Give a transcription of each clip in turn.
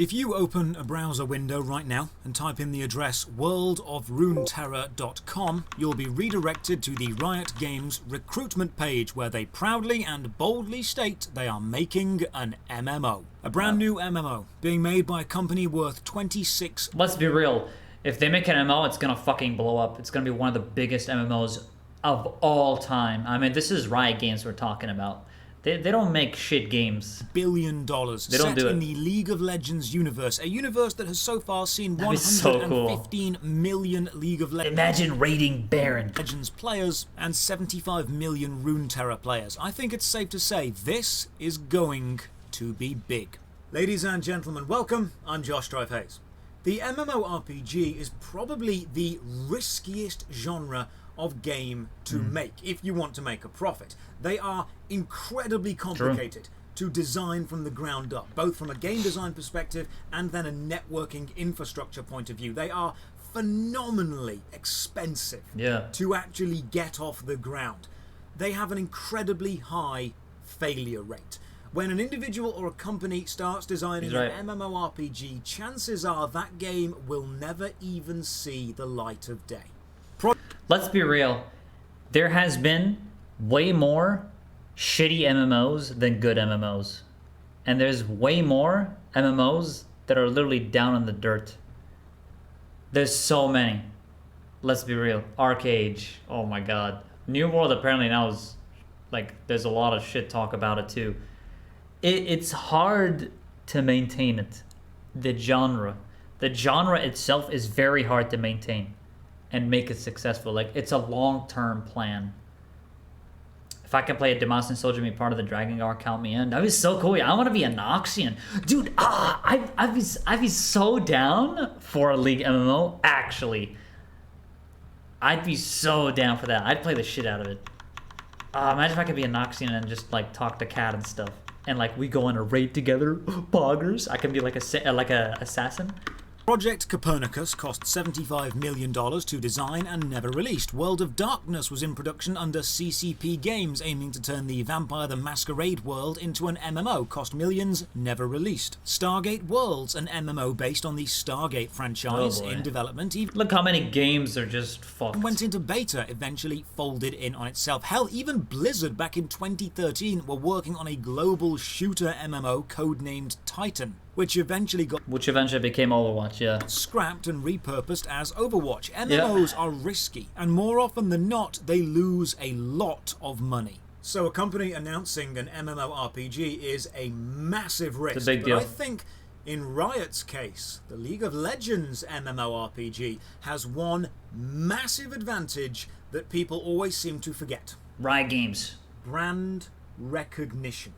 If you open a browser window right now and type in the address worldofruneterra.com, you'll be redirected to the Riot Games recruitment page where they proudly and boldly state they are making an MMO. A brand new MMO being made by a company worth 26... Let's be real. If they make an MMO, it's gonna fucking blow up. It's gonna be one of the biggest MMOs of all time. I mean, this is Riot Games we're talking about. They don't make shit games. $1 billion They don't set do it. in the League of Legends universe, a universe that has so far seen That'd be so cool. 115 million League of Legends. Imagine raiding Baron. Legends players and 75 million Runeterra players. I think it's safe to say this is going to be big. Ladies and gentlemen, welcome. I'm Josh Strife Hayes. The MMORPG is probably the riskiest genre of game to make if you want to make a profit. They are incredibly complicated to design from the ground up, both from a game design perspective and then a networking infrastructure point of view. They are phenomenally expensive to actually get off the ground. They have an incredibly high failure rate. When an individual or a company starts designing an MMORPG, chances are that game will never even see the light of day. Let's be real. There has been way more shitty MMOs than good MMOs. And there's way more MMOs that are literally down in the dirt. There's so many. Let's be real. Arcade. Oh my god. New World apparently now is like, there's a lot of shit talk about it too. It's hard to maintain it. The genre itself is very hard to maintain and make it successful. Like, it's a long-term plan. If I can play a Demacian Soldier and be part of the Dragon Guard, count me in. That'd be so cool. I want to be a Noxian. Dude, I'd be so down for a League MMO, actually. I'd be so down for that. I'd play the shit out of it. Imagine if I could be a Noxian and just, like, talk to Cat and stuff. And, like, we go on a raid together. Poggers. I can be like a assassin. Project Copernicus cost $75 million to design and never released. World of Darkness was in production under CCP Games, aiming to turn the Vampire the Masquerade world into an MMO. Cost millions, never released. Stargate Worlds, an MMO based on the Stargate franchise, in development. Look how many games are just fucked. Went into beta, eventually folded in on itself. Hell, even Blizzard back in 2013 were working on a global shooter MMO codenamed Titan, which eventually became Overwatch, yeah. Scrapped and repurposed as Overwatch. MMOs are risky, and more often than not, they lose a lot of money. So a company announcing an MMORPG is a massive risk. It's a big deal. But I think in Riot's case, the League of Legends MMORPG has one massive advantage that people always seem to forget. Riot Games. Brand recognition.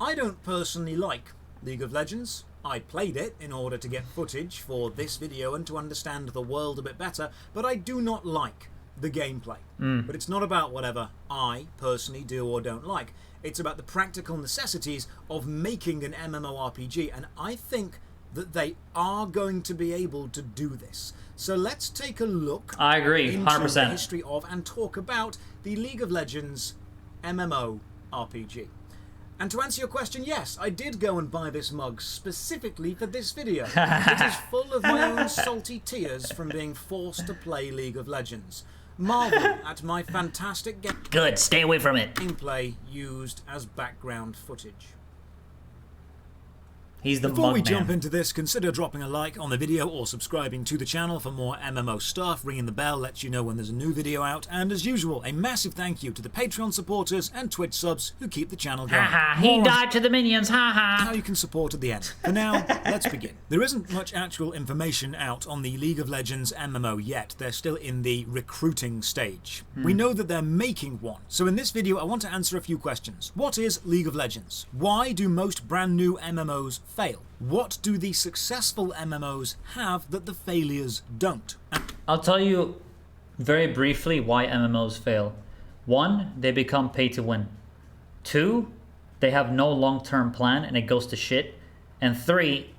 I don't personally like League of Legends. I played it in order to get footage for this video and to understand the world a bit better, but I do not like the gameplay. But it's not about whatever I personally do or don't like. It's about the practical necessities of making an MMORPG, and I think that they are going to be able to do this. So let's take a look I agree, 100%. into the history of and talk about the League of Legends MMORPG. And to answer your question, yes, I did go and buy this mug specifically for this video. It is full of my own salty tears from being forced to play League of Legends. Marvel at my fantastic Good, stay away from it. gameplay used as background footage. He's the Before we mug man. jump into this, consider dropping a like on the video or subscribing to the channel for more MMO stuff. Ringing the bell lets you know when there's a new video out. And as usual, a massive thank you to the Patreon supporters and Twitch subs who keep the channel going. Haha, he died to the minions, haha. How you can support at the end. For now, let's begin. There isn't much actual information out on the League of Legends MMO yet. They're still in the recruiting stage. We know that they're making one. So in this video, I want to answer a few questions. What is League of Legends? Why do most brand new MMOs fail? What do the successful MMOs have that the failures don't? I'll tell you very briefly why MMOs fail. 1, they become pay to win. 2, they have no long-term plan and it goes to shit. And 3,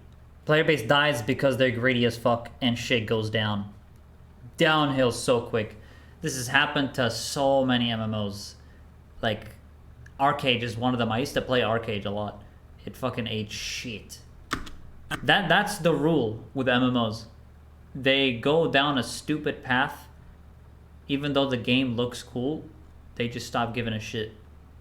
player base dies because they're greedy as fuck and shit goes down. Downhill so quick. This has happened to so many MMOs. Like, Arcade is one of them. I used to play Arcade a lot. It fucking ate shit. That's the rule with MMOs. They go down a stupid path. Even though the game looks cool, they just stop giving a shit.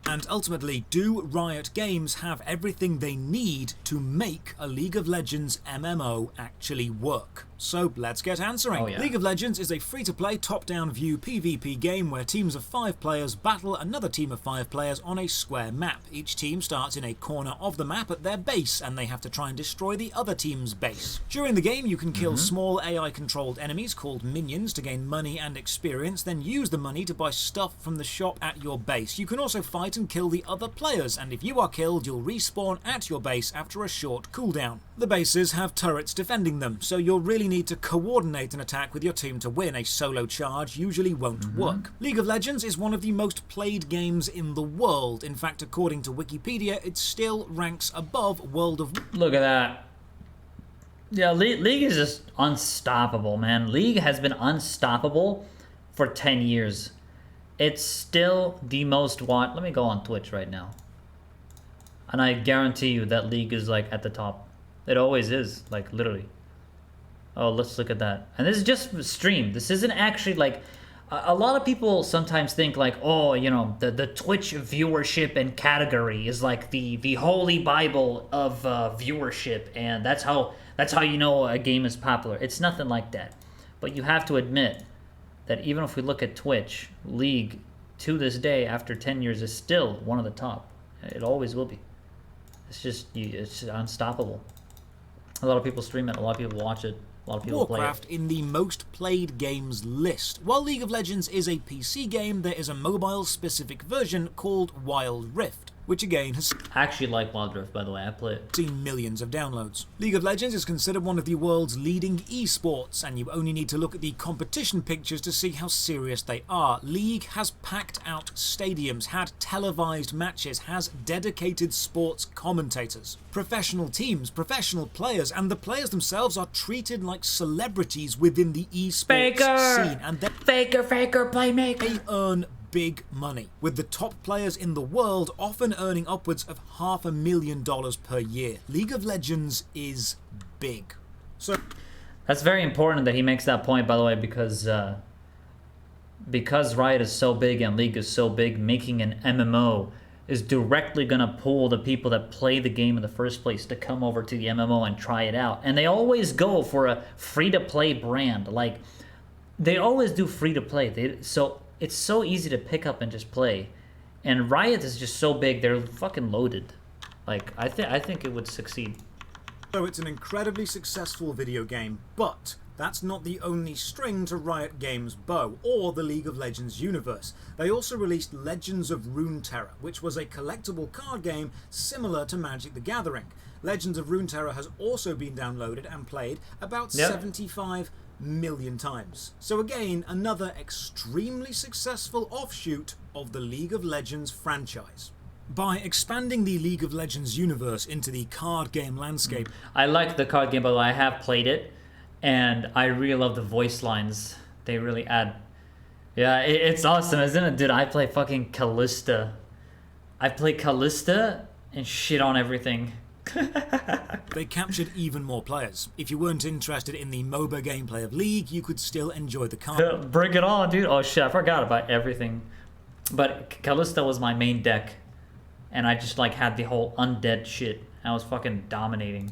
And ultimately, do Riot Games have everything they need to make a League of Legends MMO actually work? So let's get answering. Oh, yeah. League of Legends is a free-to-play top-down view PvP game where teams of 5 players battle another team of 5 players on a square map. Each team starts in a corner of the map at their base, and they have to try and destroy the other team's base. During the game, you can kill small AI-controlled enemies called minions to gain money and experience, then use the money to buy stuff from the shop at your base. You can also fight and kill the other players, and if you are killed, you'll respawn at your base after a short cooldown. The bases have turrets defending them, so you'll really need to coordinate an attack with your team to win. A solo charge usually won't work. League of Legends is one of the most played games in the world. In fact, according to Wikipedia, it still ranks above World of... Look at that. Yeah, League is just unstoppable, man. League has been unstoppable for 10 years. It's still the most watched. Let me go on Twitch right now. And I guarantee you that League is like at the top. It always is, like literally. Oh, let's look at that. And this is just stream. This isn't actually like... A lot of people sometimes think like, oh, you know, the Twitch viewership and category is like the holy Bible of viewership, and that's how you know a game is popular. It's nothing like that. But you have to admit that even if we look at Twitch, League, to this day, after 10 years, is still one of the top. It always will be. It's unstoppable. A lot of people stream it. A lot of people watch it. A lot of people Warcraft play it. in the most played games list. While League of Legends is a PC game, there is a mobile-specific version called Wild Rift, which again has I actually like Wild Rift, by the way. I play it. seen millions of downloads. League of Legends is considered one of the world's leading esports, and you only need to look at the competition pictures to see how serious they are. League has packed out stadiums, had televised matches, has dedicated sports commentators, professional teams, professional players, and the players themselves are treated like celebrities within the esports scene, and Faker, playmaker! they earn big money, with the top players in the world often earning upwards of $500,000 per year. League of Legends is big. So That's very important that he makes that point, by the way, because Riot is so big and League is so big, making an MMO is directly going to pull the people that play the game in the first place to come over to the MMO and try it out. And they always go for a free-to-play brand. Like, they always do free-to-play. So it's so easy to pick up and just play. And Riot is just so big, they're fucking loaded. Like, I think it would succeed. So it's an incredibly successful video game, but that's not the only string to Riot Games' bow, or the League of Legends universe. They also released Legends of Runeterra, which was a collectible card game similar to Magic the Gathering. Legends of Runeterra has also been downloaded and played about 75 million times. So again, another extremely successful offshoot of the League of Legends franchise. By expanding the League of Legends universe into the card game landscape... I like the card game, by the way. I have played it, and I really love the voice lines. They really add... Yeah, it's awesome, isn't it? Dude, I play fucking Callista. I play Callista and shit on everything. They captured even more players. If you weren't interested in the MOBA gameplay of League, you could still enjoy the card. Bring it on, dude. Oh shit, I forgot about everything. But Callista was my main deck. And I just like had the whole undead shit. I was fucking dominating.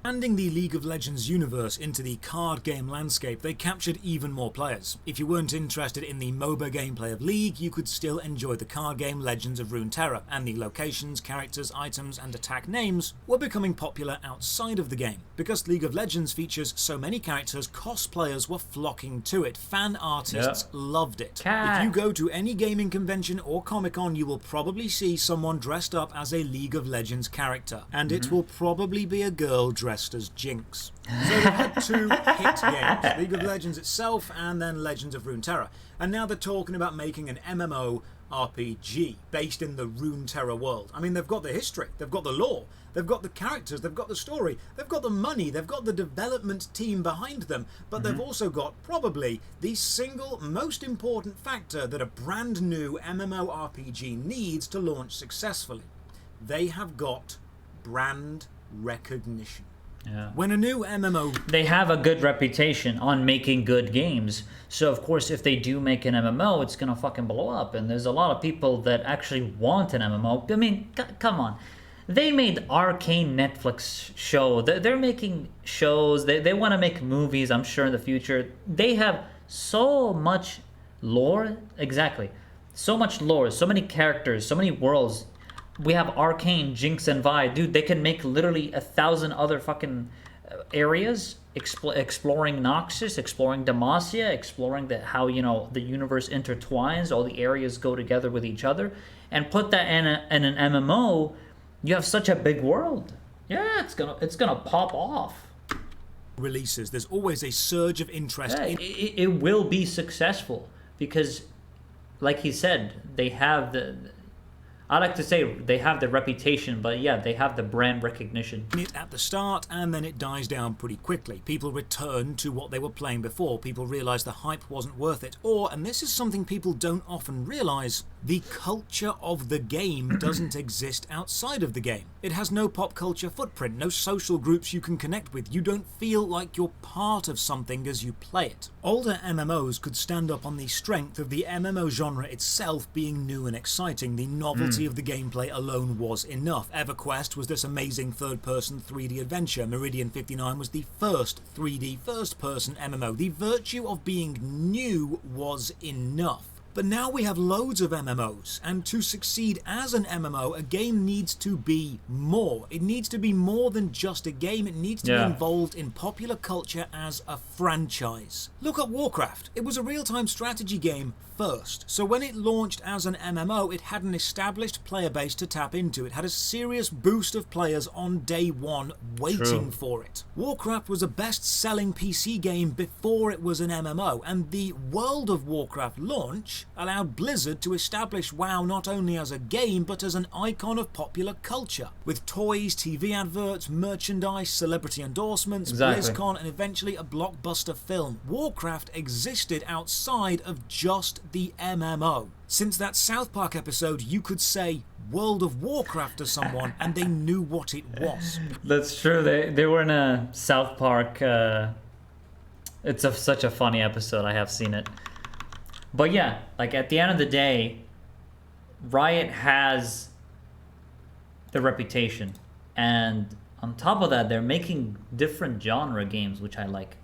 Expanding the League of Legends universe into the card game landscape, they captured even more players. If you weren't interested in the MOBA gameplay of League, you could still enjoy the card game Legends of Runeterra, and the locations, characters, items, and attack names were becoming popular outside of the game. Because League of Legends features so many characters, cosplayers were flocking to it. Fan artists loved it. If you go to any gaming convention or Comic-Con, you will probably see someone dressed up as a League of Legends character, and it will probably be a girl dressed as Jinx. So they had 2 hit games, League of Legends itself and then Legends of Runeterra. And now they're talking about making an MMO RPG based in the Runeterra world. I mean, they've got the history, they've got the lore, they've got the characters, they've got the story, they've got the money, they've got the development team behind them, but they've also got probably the single most important factor that a brand new MMORPG needs to launch successfully. They have got brand recognition. Yeah. When a new MMO... They have a good reputation on making good games. So, of course, if they do make an MMO, it's going to fucking blow up. And there's a lot of people that actually want an MMO. I mean, come on. They made Arcane Netflix show. They're making shows. They want to make movies, I'm sure, in the future. They have so much lore. Exactly. So much lore. So many characters. So many worlds. We have Arcane, Jinx, and Vi. Dude, they can make literally 1,000 other fucking areas. Exploring Noxus, exploring Demacia, exploring how, you know, the universe intertwines. All the areas go together with each other. And put that in an MMO... You have such a big world. Yeah, it's gonna pop off. Releases. There's always a surge of interest. Yeah, it will be successful because, like he said, they have the. I like to say they have the reputation, but yeah, they have the brand recognition. It at the start, and then it dies down pretty quickly. People return to what they were playing before. People realise the hype wasn't worth it. Or, and this is something people don't often realise, the culture of the game doesn't exist outside of the game. It has no pop culture footprint, no social groups you can connect with. You don't feel like you're part of something as you play it. Older MMOs could stand up on the strength of the MMO genre itself being new and exciting. The novelty of the gameplay alone was enough. EverQuest was this amazing third-person 3D adventure. Meridian 59 was the first 3D first-person MMO. The virtue of being new was enough. But now we have loads of MMOs, and to succeed as an MMO, a game needs to be more. It needs to be more than just a game. It needs to be involved in popular culture as a franchise. Look at Warcraft. It was a real-time strategy game first. So when it launched as an MMO, it had an established player base to tap into. It had a serious boost of players on day one waiting for it. Warcraft was a best-selling PC game before it was an MMO, and the World of Warcraft launch allowed Blizzard to establish WoW not only as a game, but as an icon of popular culture. With toys, TV adverts, merchandise, celebrity endorsements, BlizzCon, and eventually a blockbuster film. Warcraft existed outside of just the MMO. Since that South Park episode, you could say World of Warcraft to someone and they knew what it was. That's true. They were in a South Park... It's such a funny episode. I have seen it. But yeah, like at the end of the day, Riot has the reputation. And on top of that, they're making different genre games, which I like.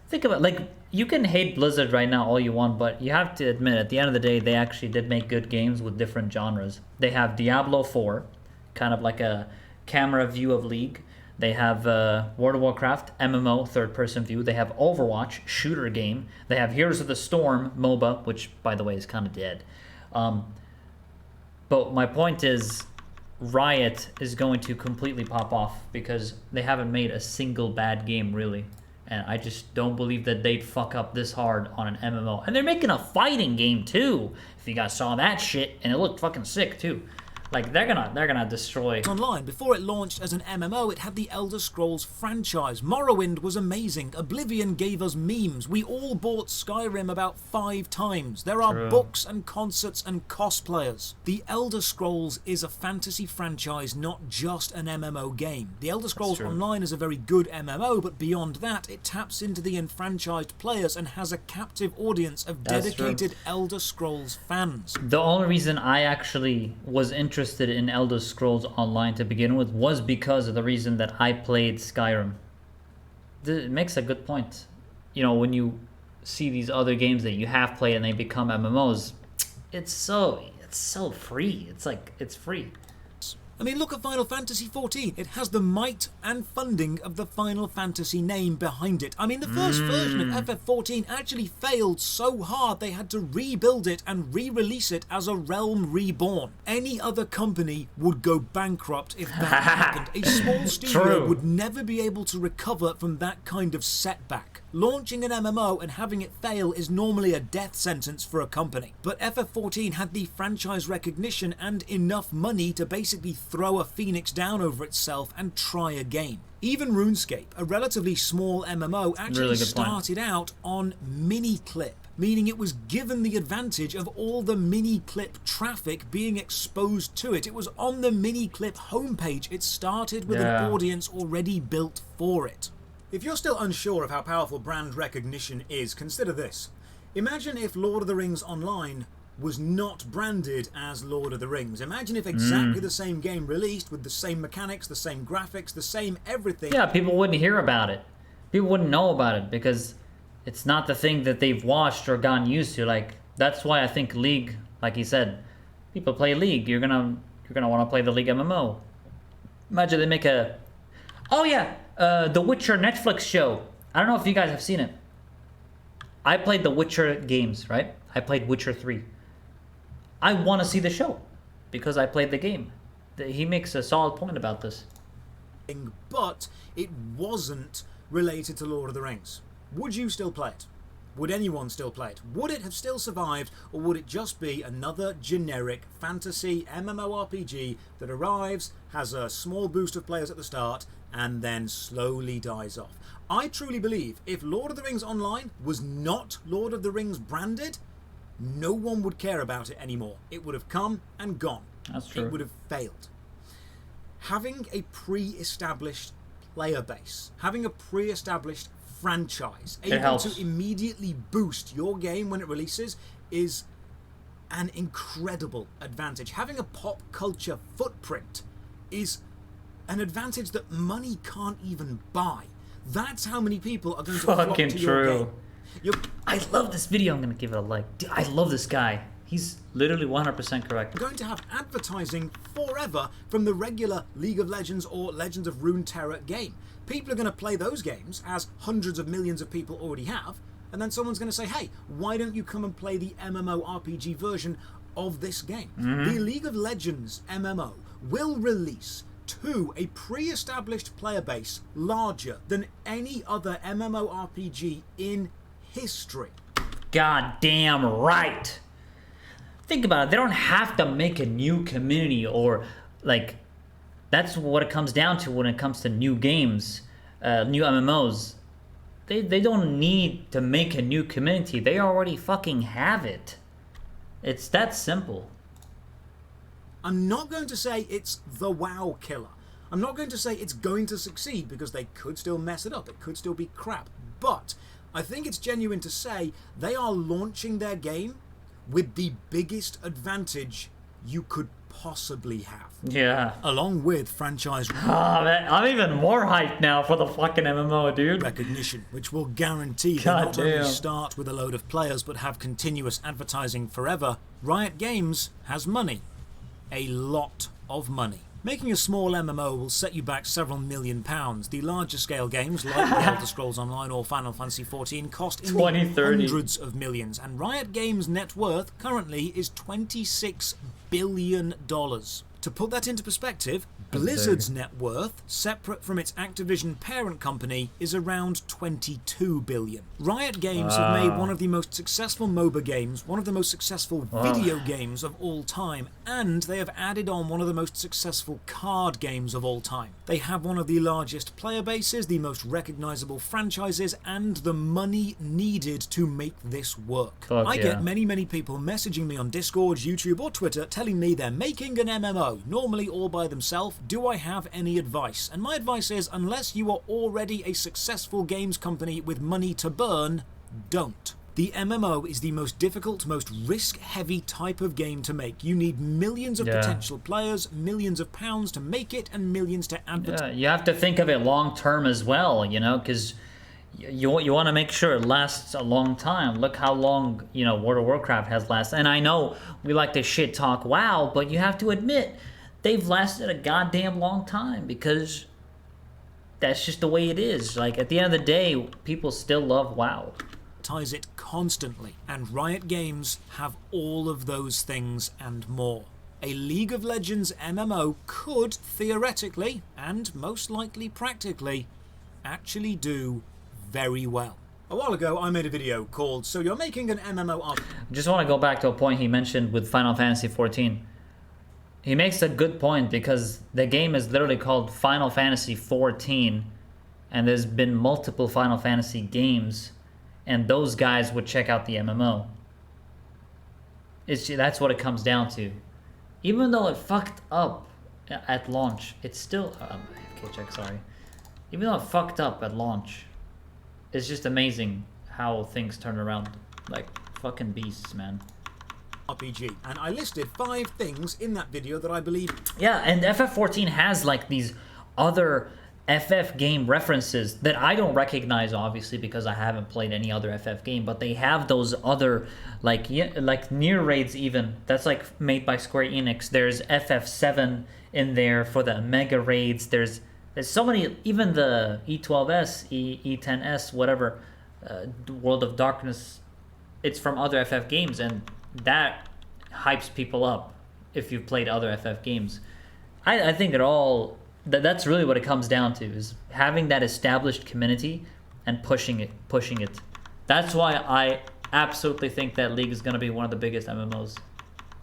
Think about, like, you can hate Blizzard right now all you want, but you have to admit, at the end of the day, they actually did make good games with different genres. They have Diablo 4, kind of like a camera view of League. They have World of Warcraft, MMO, third-person view. They have Overwatch, shooter game. They have Heroes of the Storm, MOBA, which, by the way, is kind of dead. But my point is, Riot is going to completely pop off because they haven't made a single bad game, really. And I just don't believe that they'd fuck up this hard on an MMO. And they're making a fighting game, too. If you guys saw that shit, and it looked fucking sick, too. Like, they're gonna destroy. Online, before it launched as an MMO, it had the Elder Scrolls franchise. Morrowind was amazing. Oblivion gave us memes. We all bought Skyrim about 5 times. There are books and concerts and cosplayers. The Elder Scrolls is a fantasy franchise, not just an MMO game. The Elder Scrolls Online is a very good MMO, but beyond that, it taps into the enfranchised players and has a captive audience of dedicated Elder Scrolls fans. The only reason I actually was interested in Elder Scrolls Online to begin with was because of the reason that I played Skyrim. It makes a good point. You know, when you see these other games that you have played and they become MMOs, it's so free. It's like, it's free. I mean, look at Final Fantasy XIV. It has the might and funding of the Final Fantasy name behind it. I mean, the first version of FF14 actually failed so hard they had to rebuild it and re-release it as a Realm Reborn. Any other company would go bankrupt if that happened. A small studio would never be able to recover from that kind of setback. Launching an MMO and having it fail is normally a death sentence for a company. But FF14 had the franchise recognition and enough money to basically throw a phoenix down over itself and try again. Even RuneScape, a relatively small MMO, actually started out on mini-clip, meaning it was given the advantage of all the mini-clip traffic being exposed to it. It was on the mini-clip homepage. It started with an audience already built for it. If you're still unsure of how powerful brand recognition is, consider this. Imagine if Lord of the Rings Online was not branded as Lord of the Rings. Imagine if exactly the same game released with the same mechanics, the same graphics, the same everything. Yeah, people wouldn't hear about it. People wouldn't know about it because it's not the thing that they've watched or gotten used to. Like, that's why I think League, like he said, people play League. You're gonna want to play the League MMO. Imagine they make a... Oh yeah, the Witcher Netflix show. I don't know if you guys have seen it. I played the Witcher games, right? I played Witcher 3. I want to see the show because I played the game. He makes a solid point about this. But it wasn't related to Lord of the Rings. Would you still play it? Would anyone still play it? Would it have still survived, or would it just be another generic fantasy MMORPG that arrives, has a small boost of players at the start, and then slowly dies off? I truly believe if Lord of the Rings Online was not Lord of the Rings branded, no one would care about it anymore. It would have come and gone. That's true. It would have failed. Having a pre-established player base, having a pre-established franchise, able to immediately boost your game when it releases is an incredible advantage. Having a pop culture footprint is an advantage that money can't even buy. That's how many people are going to flock to your game. I love this video. I'm going to give it a like. Dude, I love this guy. He's literally 100% correct. You're going to have advertising forever from the regular League of Legends or Legends of Runeterra game. People are going to play those games, as hundreds of millions of people already have, and then someone's going to say, hey, why don't you come and play the MMORPG version of this game? The League of Legends MMO will release to a pre-established player base larger than any other MMORPG in history. God damn right. Think about it. They don't have to make a new community or, like, that's what it comes down to when it comes to new games, new MMOs. They don't need to make a new community. They already fucking have it. It's that simple. I'm not going to say it's the WoW killer. I'm not going to say it's going to succeed because they could still mess it up. It could still be crap. But I think it's genuine to say they are launching their game with the biggest advantage you could possibly have. Yeah. Along with franchise man, I'm even more hyped now for the fucking MMO, dude. recognition, which will guarantee they not only start with a load of players but have continuous advertising forever. Riot Games has money. A lot of money. Making a small MMO will set you back several £1,000,000. The larger scale games like The Elder Scrolls Online or Final Fantasy XIV cost in the hundreds of millions, and Riot Games' net worth currently is $26 billion. To put that into perspective, Blizzard's net worth, separate from its Activision parent company, is around $22 billion. Riot Games have made one of the most successful MOBA games, one of the most successful video games of all time, and they have added on one of the most successful card games of all time. They have one of the largest player bases, the most recognizable franchises, and the money needed to make this work. I get many people messaging me on Discord, YouTube, or Twitter telling me they're making an MMO, normally all by themselves. Do I have any advice? And my advice is, unless you are already a successful games company with money to burn, don't. The MMO is the most difficult, most risk-heavy type of game to make. You need millions of potential players, millions of pounds to make it, and millions to advertise. You have to think of it long-term as well, you know, because you want to make sure it lasts a long time. Look how long, World of Warcraft has lasted. And I know we like to shit-talk WoW, but you have to admit, they've lasted a goddamn long time because that's just the way it is. Like, at the end of the day, people still love WoW. Ties it constantly, and Riot Games have all of those things and more. A League of Legends MMO could theoretically, and most likely practically, actually do very well. A while ago I made a video called "So You're Making an MMORPG." Just want to go back to a point he mentioned with Final Fantasy XIV. He makes a good point because the game is literally called Final Fantasy XIV, and there's been multiple Final Fantasy games, and those guys would check out the MMO. That's what it comes down to. Even though it fucked up at launch, it's still... AFK check, sorry. Even though it fucked up at launch, it's just amazing how things turn around. Like, fucking beasts, man. RPG, and I listed 5 things in that video that I believe... Yeah, and FF14 has, like, these other FF game references that I don't recognize, obviously, because I haven't played any other FF game, but they have those other, like near raids even. That's, like, made by Square Enix. There's FF7 in there for the mega raids. There's so many, even the E12S, E10S, whatever, World of Darkness, it's from other FF games, and that hypes people up if you've played other FF games. I think it all... That's really what it comes down to, is having that established community and pushing it. That's why I absolutely think that League is going to be one of the biggest MMOs,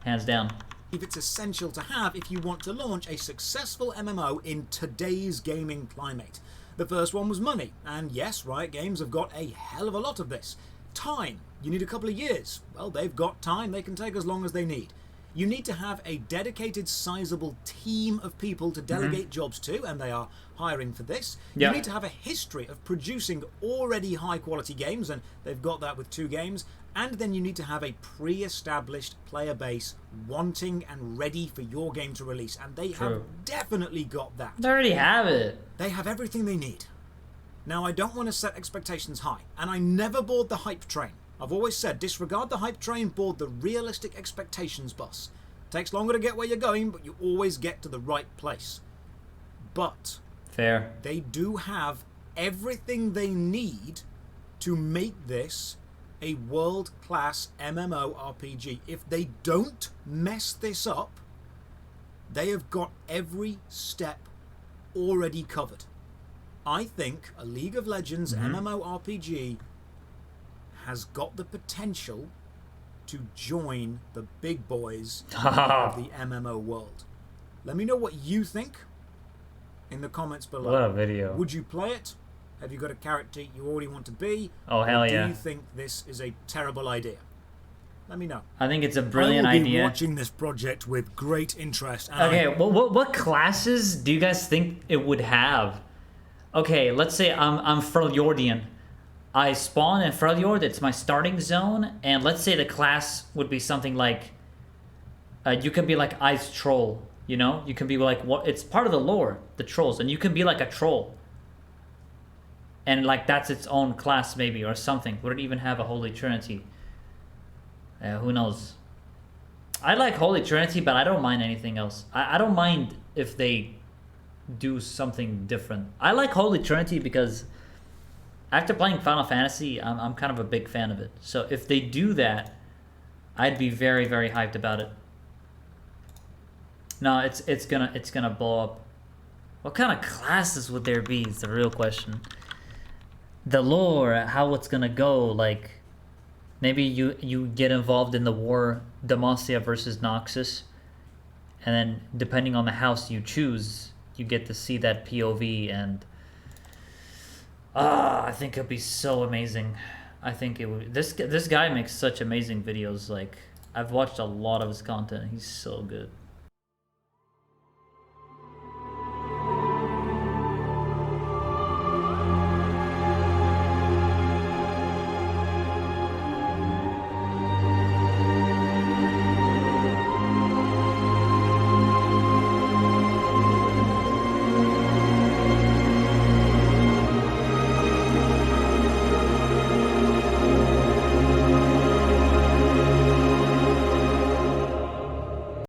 hands down. It's essential to have if you want to launch a successful MMO in today's gaming climate. The first one was money, and yes, Riot Games have got a hell of a lot of this. Time. You need a couple of years. Well, they've got time. They can take as long as they need. You need to have a dedicated, sizable team of people to delegate jobs to, and they are hiring for this. Yeah. You need to have a history of producing already high-quality games, and they've got that with 2 games. And then you need to have a pre-established player base wanting and ready for your game to release, and they have definitely got that. They already have it. They have everything they need. Now, I don't want to set expectations high, and I never board the hype train. I've always said, disregard the hype train, board the realistic expectations bus. Takes longer to get where you're going, but you always get to the right place. But fair. They do have everything they need to make this a world-class MMORPG. If they don't mess this up, they have got every step already covered. I think a League of Legends MMORPG has got the potential to join the big boys of the MMO world. Let me know what you think in the comments below. What a video. Would you play it? Have you got a character you already want to be? Oh, hell yeah. Do you think this is a terrible idea? Let me know. I think it's a brilliant idea. I will be watching this project with great interest. And okay, what classes do you guys think it would have? Okay, let's say I'm Freljordian. I spawn in Freljord, it's my starting zone, and let's say the class would be something like, you can be like Ice Troll, you know? You can be like, what? It's part of the lore, the trolls, and you can be like a troll. And like that's its own class maybe, or something. Would it even have a Holy Trinity? Who knows? I like Holy Trinity, but I don't mind anything else. I don't mind if they do something different. I like Holy Trinity because after playing Final Fantasy, I'm kind of a big fan of it. So if they do that, I'd be very, very hyped about it. No, it's gonna blow up. What kind of classes would there be is the real question. The lore, how it's gonna go, like maybe you get involved in the war, Demacia versus Noxus, and then depending on the house you choose, you get to see that POV, and I think it'd be so amazing. I think it would. This guy makes such amazing videos. Like I've watched a lot of his content. He's so good.